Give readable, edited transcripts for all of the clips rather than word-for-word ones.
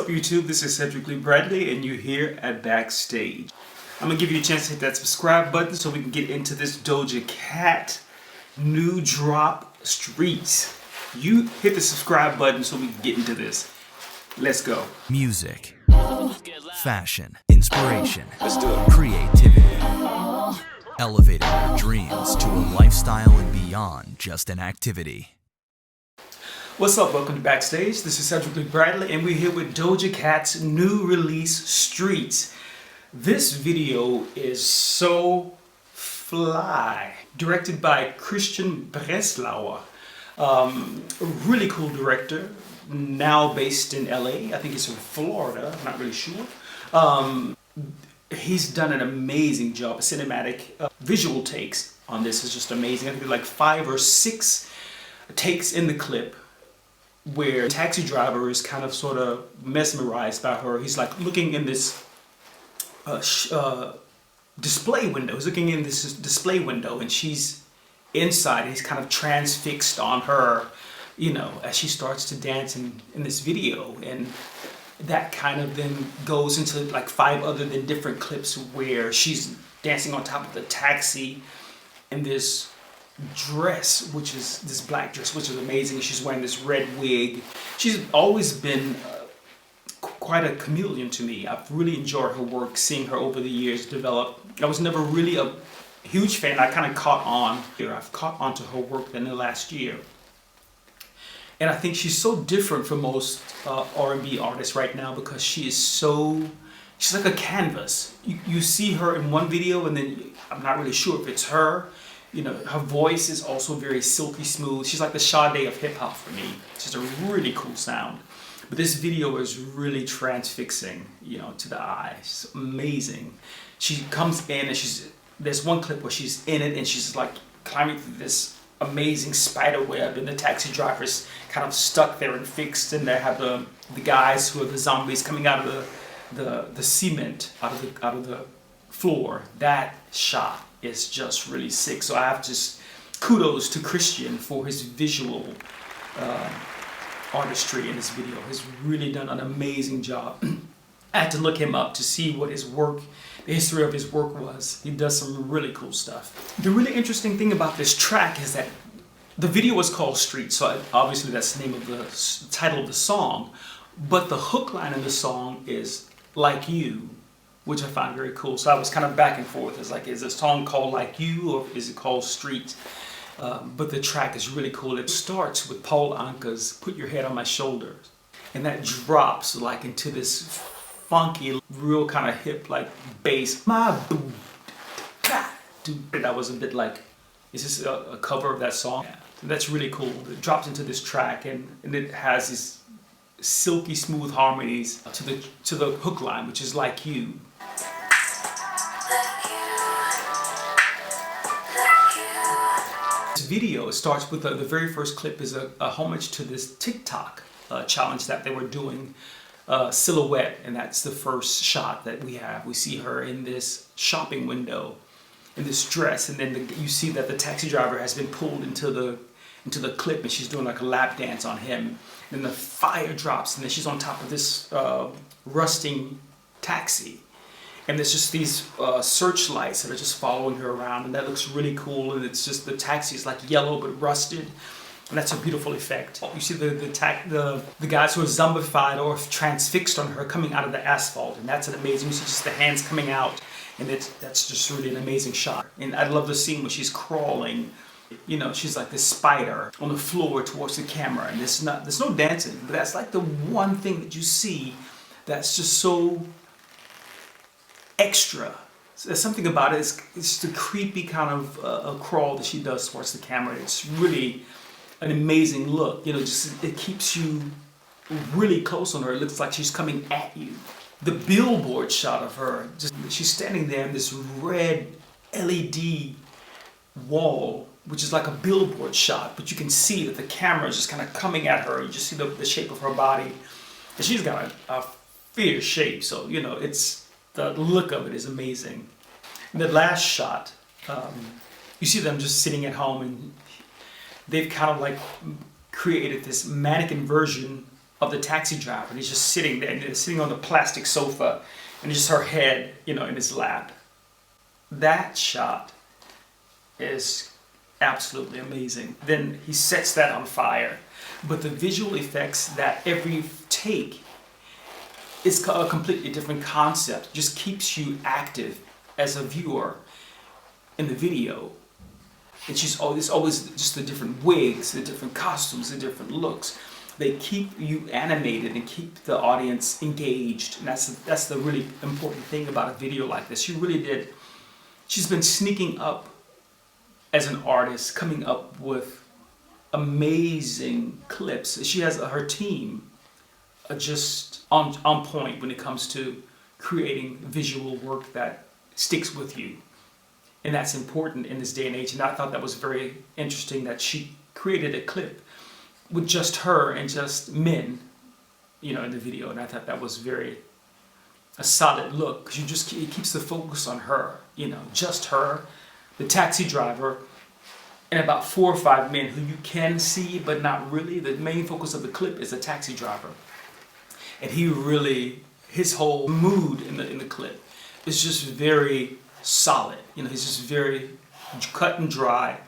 up, YouTube? This is Cedric Lee Bradley, and you're here at Backstage. I'm gonna give you a chance to hit that subscribe button so we can get into this Doja Cat new drop, Streets. You hit the subscribe button so we can get into this. Let's go. Music, fashion, inspiration, creativity, elevating your dreams to a lifestyle and beyond just an activity. What's up? Welcome to Backstage. This is Cedric Lee Bradley, and we're here with Doja Cat's new release, Streets. This video is so fly. Directed by Christian Breslauer. A really cool director, now based in LA. I think he's from Florida, I'm not really sure. He's done an amazing job. Cinematic visual takes on this is just amazing. I think like 5 or 6 takes in the clip where the taxi driver is kind of sort of mesmerized by her. He's like looking in this display window. He's looking in this display window and she's inside. He's kind of transfixed on her, you know, as she starts to dance in this video. And that kind of then goes into like 5 other than different clips where she's dancing on top of the taxi in this dress, which is this black dress, which is amazing. She's wearing this red wig. She's always been quite a chameleon to me. I've really enjoyed her work, seeing her over the years develop. I was never really a huge fan. I kind of caught on here. I've caught on to her work in the last year. And I think she's so different from most R&B artists right now because she's like a canvas. You see her in one video and then I'm not really sure if it's her. You know, her voice is also very silky smooth. She's like the Sade of hip hop for me. She's a really cool sound. But this video is really transfixing, you know, to the eye. It's amazing. She comes in and there's one clip where she's in it and she's like climbing through this amazing spider web and the taxi driver's kind of stuck there and fixed, and they have the guys who are the zombies coming out of the cement, out of the floor. That shot is just really sick. So I have just kudos to Christian for his visual artistry in this video. He's really done an amazing job. I had to look him up to see what his work, the history of his work was. He does some really cool stuff. The really interesting thing about this track is that the video was called Streets, so obviously that's the name of the title of the song, but the hook line in the song is Like You, which I find very cool. So I was kind of back and forth. It's like, is the song called Like You or is it called Streets? But the track is really cool. It starts with Paul Anka's Put Your Head on My Shoulders, and that drops like into this funky, real kind of hip like bass. That was a bit like, is this a cover of that song? Yeah. So that's really cool. It drops into this track and it has these silky smooth harmonies to the hook line, which is Like You. This video starts with the very first clip is a homage to this TikTok challenge that they were doing, Silhouette, and that's the first shot that we have. We see her in this shopping window in this dress, and then you see that the taxi driver has been pulled into the clip and she's doing like a lap dance on him. And the fire drops and then she's on top of this rusting taxi. And there's just these searchlights that are just following her around, and that looks really cool. And it's just the taxi is like yellow but rusted, and that's a beautiful effect. You see the guys who are zombified or transfixed on her coming out of the asphalt, and that's an amazing. You see just the hands coming out, and that's just really an amazing shot. And I love the scene where she's crawling. You know, she's like this spider on the floor towards the camera, and there's no dancing, but that's like the one thing that you see that's just so extra. So there's something about it. It's just a creepy kind of a crawl that she does towards the camera. It's really an amazing look. You know, just it keeps you really close on her. It looks like she's coming at you. The billboard shot of her, she's standing there in this red LED wall, which is like a billboard shot, but you can see that the camera is just kind of coming at her. You just see the shape of her body, and she's got a fierce shape. So you know, the look of it is amazing. And the last shot, you see them just sitting at home, and they've kind of like created this mannequin version of the taxi driver. And he's just sitting there, and he's sitting on the plastic sofa, and just her head, in his lap. That shot is absolutely amazing. Then he sets that on fire. But the visual effects, that every take is a completely different concept. It just keeps you active as a viewer in the video. It's always just the different wigs, the different costumes, the different looks. They keep you animated and keep the audience engaged. And that's the really important thing about a video like this. She's been sneaking up as an artist, coming up with amazing clips. She has her team just on point when it comes to creating visual work that sticks with you. And that's important in this day and age. And I thought that was very interesting that she created a clip with just her and just men, in the video. And I thought that was a solid look, because it keeps the focus on her, just her, the taxi driver, and about 4 or 5 men who you can see, but not really. The main focus of the clip is the taxi driver. And his whole mood in the clip is just very solid. He's just very cut and dry,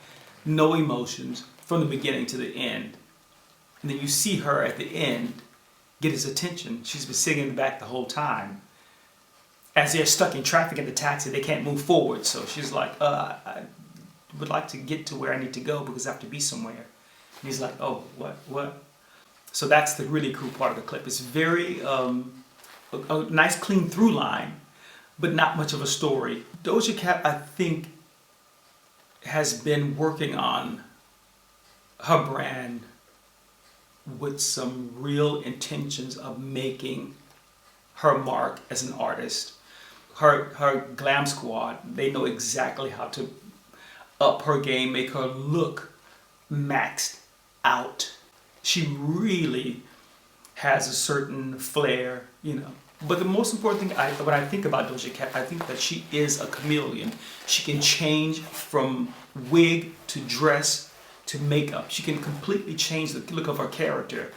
no emotions from the beginning to the end. And then you see her at the end get his attention. She's been sitting in the back the whole time. As they're stuck in traffic in the taxi, they can't move forward. So she's like, I would like to get to where I need to go because I have to be somewhere. And he's like, oh, what? So that's the really cool part of the clip. It's very a nice clean through line, but not much of a story. Doja Cat, I think, has been working on her brand with some real intentions of making her mark as an artist. Her glam squad, they know exactly how to up her game, make her look maxed out. She really has a certain flair, But the most important thing, when I think about Doja Cat, I think that she is a chameleon. She can change from wig to dress to makeup. She can completely change the look of her character.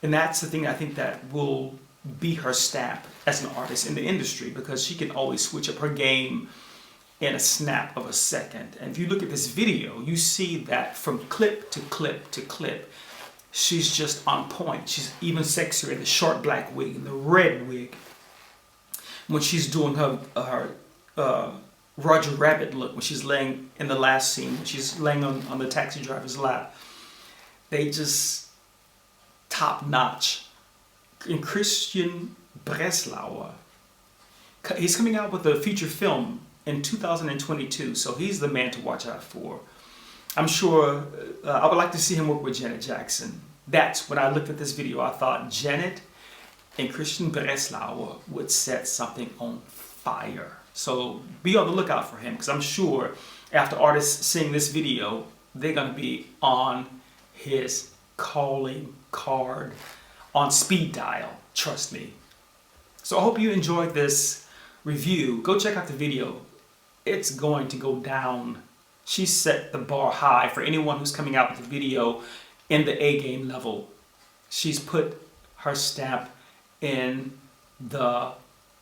And that's the thing I think that will be her stamp as an artist in the industry, because she can always switch up her game in a snap of a second. And if you look at this video, you see that from clip to clip to clip, she's just on point. She's even sexier in the short black wig and the red wig. When she's doing her Roger Rabbit look, when she's laying in the last scene, when she's laying on the taxi driver's lap, they just top notch. And Christian Breslauer, he's coming out with a feature film in 2022, so he's the man to watch out for. I'm sure I would like to see him work with Janet Jackson. That's when I looked at this video, I thought Janet and Christian Breslauer would set something on fire. So be on the lookout for him, because I'm sure after artists seeing this video, they're going to be on his calling card, on speed dial, trust me. So I hope you enjoyed this review. Go check out the video. It's going to go down. She set the bar high for anyone who's coming out with a video in the A-game level. She's put her stamp in the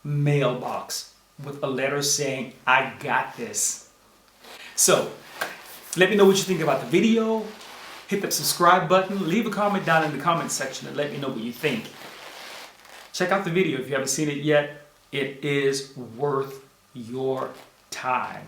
mailbox with a letter saying, I got this. So let me know what you think about the video. Hit that subscribe button. Leave a comment down in the comment section and let me know what you think. Check out the video if you haven't seen it yet. It is worth your time.